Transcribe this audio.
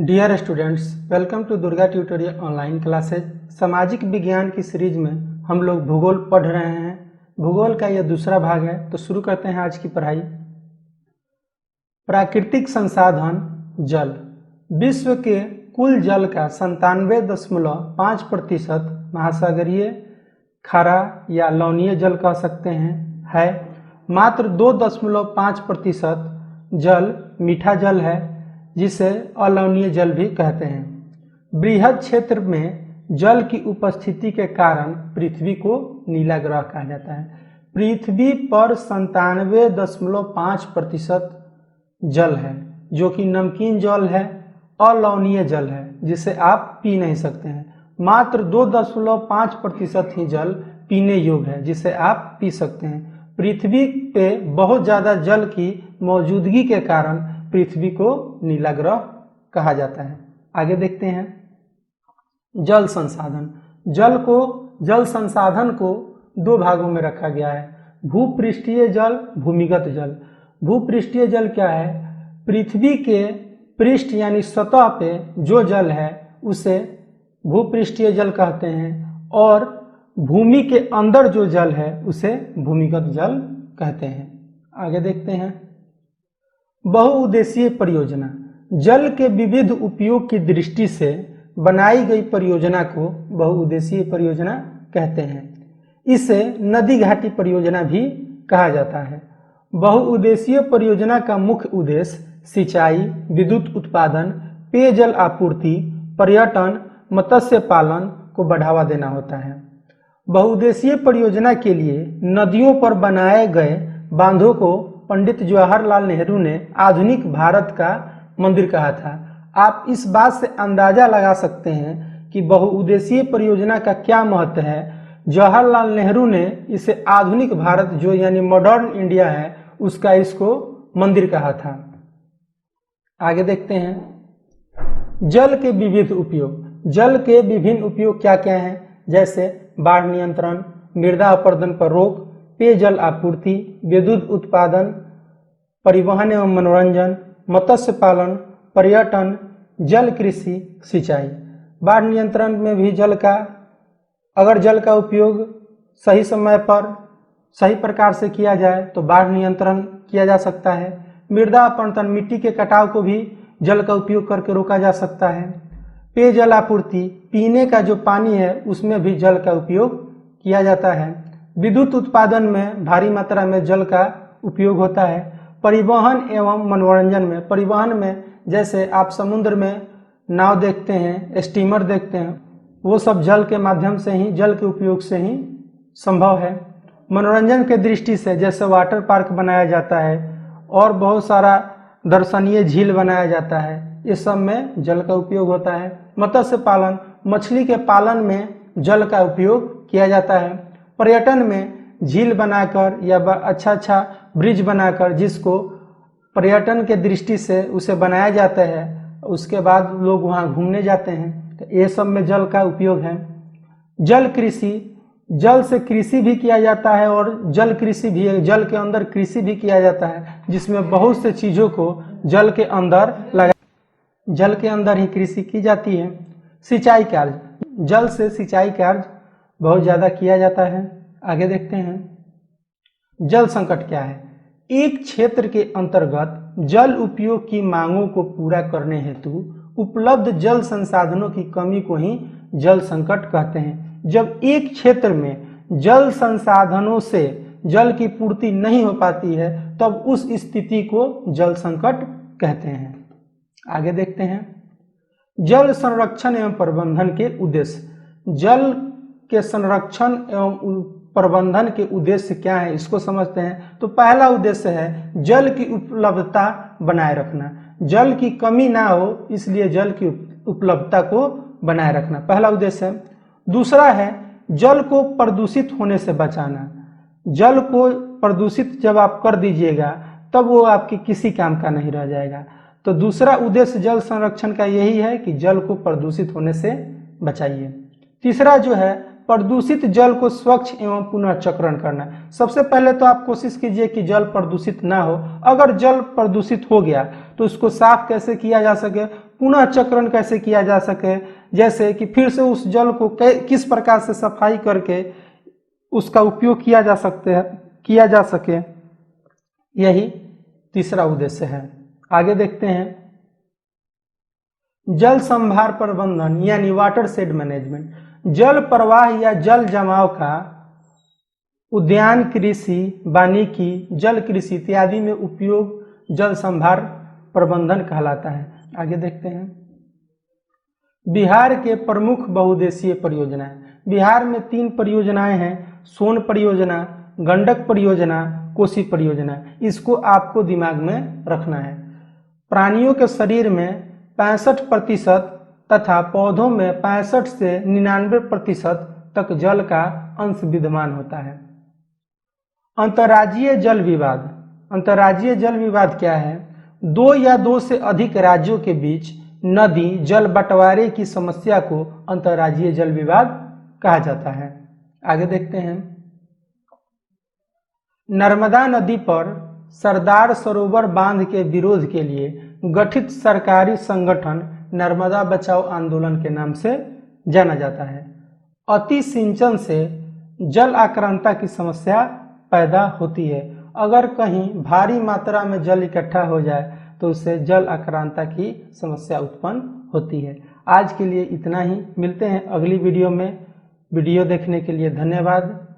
Dear students, welcome to Durga tutorial online classes. सामाजिक विज्ञान की सीरीज में हम लोग भूगोल पढ़ रहे हैं। भूगोल का यह दूसरा भाग है, तो शुरू करते हैं आज की पढ़ाई। प्राकृतिक संसाधन जल। विश्व के कुल जल का 97.5% महासागरीय, खारा या लवणीय जल कह सकते हैं है। मात्र 2.5% जल मीठा जल है, जिसे अलवणीय जल भी कहते हैं। बृहद क्षेत्र में जल की उपस्थिति के कारण पृथ्वी को नीला ग्रह कहा जाता है। पृथ्वी पर 97.5% जल है, जो कि नमकीन जल है, अलवणीय जल है, जिसे आप पी नहीं सकते हैं। मात्र 2.5% ही जल पीने योग्य है, जिसे आप पी सकते हैं। पृथ्वी पे बहुत ज़्यादा जल की मौजूदगी के कारण पृथ्वी को नीला ग्रह कहा जाता है। आगे देखते हैं जल संसाधन। जल संसाधन को दो भागों में रखा गया है, भूपृष्ठीय जल, भूमिगत जल। भूपृष्ठीय जल क्या है? पृथ्वी के पृष्ठ यानी सतह पे जो जल है उसे भूपृष्ठीय जल कहते हैं, और भूमि के अंदर जो जल है उसे भूमिगत जल कहते हैं। आगे देखते हैं बहुउद्देशीय परियोजना। जल के विविध उपयोग की दृष्टि से बनाई गई परियोजना को बहुउद्देशीय परियोजना कहते हैं। इसे नदी घाटी परियोजना भी कहा जाता है। बहुउद्देशीय परियोजना का मुख्य उद्देश्य सिंचाई, विद्युत उत्पादन, पेयजल आपूर्ति, पर्यटन, मत्स्य पालन को बढ़ावा देना होता है। बहुउद्देशीय परियोजना के लिए नदियों पर बनाए गए बांधों को पंडित जवाहरलाल नेहरू ने आधुनिक भारत का मंदिर कहा था। आप इस बात से अंदाजा लगा सकते हैं कि बहुउद्देशीय परियोजना का क्या महत्व है। जवाहरलाल नेहरू ने इसे आधुनिक भारत, जो यानी मॉडर्न इंडिया है, उसका इसको मंदिर कहा था। आगे देखते हैं जल के विविध उपयोग। जल के विभिन्न उपयोग क्या क्या हैं? जैसे बाढ़ नियंत्रण, मृदा अपरदन पर रोक, पेयजल आपूर्ति, विद्युत उत्पादन, परिवहन एवं मनोरंजन, मत्स्य पालन, पर्यटन, जल कृषि, सिंचाई। बाढ़ नियंत्रण में भी अगर जल का उपयोग सही समय पर सही प्रकार से किया जाए तो बाढ़ नियंत्रण किया जा सकता है। मृदा अपरदन, मिट्टी के कटाव को भी जल का उपयोग करके रोका जा सकता है। पेयजल आपूर्ति, पीने का जो पानी है उसमें भी जल का उपयोग किया जाता है। विद्युत उत्पादन में भारी मात्रा में जल का उपयोग होता है। परिवहन एवं मनोरंजन में, परिवहन में जैसे आप समुद्र में नाव देखते हैं, स्टीमर देखते हैं, वो सब जल के माध्यम से ही, जल के उपयोग से ही संभव है। मनोरंजन के दृष्टि से जैसे वाटर पार्क बनाया जाता है और बहुत सारा दर्शनीय झील बनाया जाता है, इस सब में जल का उपयोग होता है। मत्स्य पालन, मछली के पालन में जल का उपयोग किया जाता है। पर्यटन में झील बनाकर या अच्छा ब्रिज बनाकर, जिसको पर्यटन के दृष्टि से उसे बनाया जाता है, उसके बाद लोग वहाँ घूमने जाते हैं, तो ये सब में जल का उपयोग है। जल कृषि, जल से कृषि भी किया जाता है और जल कृषि भी है, जल के अंदर कृषि भी किया जाता है, जिसमें बहुत से चीज़ों को जल के अंदर ही कृषि की जाती है। सिंचाई कार्य, जल से सिंचाई कार्य बहुत ज़्यादा किया जाता है। आगे देखते हैं जल संकट क्या है। एक क्षेत्र के अंतर्गत जल उपयोग की मांगों को पूरा करने हेतु उपलब्ध जल संसाधनों की कमी को ही जल संकट कहते हैं। जब एक क्षेत्र में जल संसाधनों से जल की पूर्ति नहीं हो पाती है, तब उस स्थिति को जल संकट कहते हैं। आगे देखते हैं जल संरक्षण एवं प्रबंधन के उद्देश्य। जल के संरक्षण एवं प्रबंधन के उद्देश्य क्या है, इसको समझते हैं। तो पहला उद्देश्य है जल की उपलब्धता बनाए रखना। जल की कमी ना हो, इसलिए जल की उपलब्धता को बनाए रखना पहला उद्देश्य है। दूसरा है जल को प्रदूषित होने से बचाना। जल को प्रदूषित जब आप कर दीजिएगा, तब वो आपके किसी काम का नहीं रह जाएगा। तो दूसरा उद्देश्य जल संरक्षण का यही है कि जल को प्रदूषित होने से बचाइए। तीसरा जो है प्रदूषित जल को स्वच्छ एवं पुनर्चक्रण करना। सबसे पहले तो आप कोशिश कीजिए कि जल प्रदूषित ना हो। अगर जल प्रदूषित हो गया तो उसको साफ कैसे किया जा सके, पुनः चक्रण कैसे किया जा सके, जैसे कि फिर से उस जल को किस प्रकार से सफाई करके उसका उपयोग किया जा सके, यही तीसरा उद्देश्य है। आगे देखते हैं, जल संभार प्रबंधन यानी वाटर शेड मैनेजमेंट। जल प्रवाह या जल जमाव का उद्यान कृषि, वानिकी, जल कृषि इत्यादि में उपयोग जल संभार प्रबंधन कहलाता है। आगे देखते हैं, बिहार के प्रमुख बहुउद्देशीय परियोजनाएं। बिहार में 3 परियोजनाएं हैं, सोन परियोजना, गंडक परियोजना, कोसी परियोजना। इसको आपको दिमाग में रखना है। प्राणियों के शरीर में 65% तथा पौधों में 65 से 99% तक जल का अंश विद्यमान होता है। अंतर्राज्यीय जल विवाद। अंतर्राज्यीय जल विवाद क्या है? 2 या 2 से अधिक राज्यों के बीच नदी जल बंटवारे की समस्या को अंतर्राज्यीय जल विवाद कहा जाता है। आगे देखते हैं, नर्मदा नदी पर सरदार सरोवर बांध के विरोध के लिए गठित सरकारी संगठन नर्मदा बचाओ आंदोलन के नाम से जाना जाता है। अति सिंचन से जल आक्रांता की समस्या पैदा होती है। अगर कहीं भारी मात्रा में जल इकट्ठा हो जाए तो उससे जल आक्रांता की समस्या उत्पन्न होती है। आज के लिए इतना ही, मिलते हैं अगली वीडियो में। वीडियो देखने के लिए धन्यवाद।